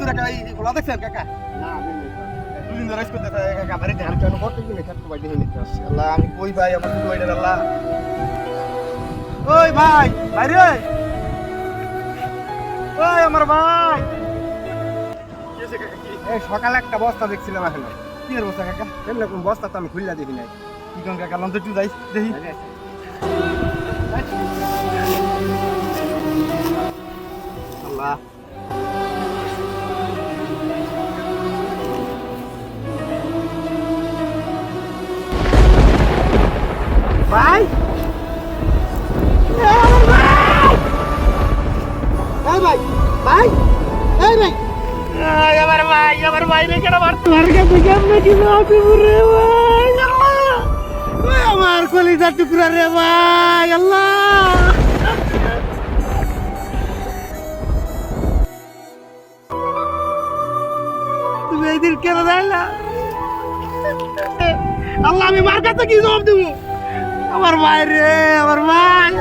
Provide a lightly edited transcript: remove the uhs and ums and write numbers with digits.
হুজুর কাকা এই খোলা দেখছেন কাকা না আমি দুদিন ধরে করতে কাকা বাড়িতে আর কেন করতে গিয়ে থাকতে পারি দেখে নিতে আসছে আল্লাহ আমি কই ভাই আমার শুধু ওইটা আল্লাহ ওই ভাই ভাই রে ওই আমার ভাই কি হইছে কাকা কি এই সকালে একটা বস্তা দেখছিলাম এখানে কি এর বস্তা কাকা কেমন কোন বস্তা তো আমি খুললা দেখি নাই কি কোন কাকা লন তো একটু যাই দেখি আল্লাহ ভাই এই ভাই ভাই এই ভাই আমার ভাই রে কেন মারতে মার কাছে কেমনে কি মারতে রে ভাই আল্লাহ ওই আমার কলিজার টুকরা রে ভাই আল্লাহ তুমি এই দিন কেন যাইলা আল্লাহ আমি মার কাছে কি জবাব দেবো আমার ভাই রে আমার ভাই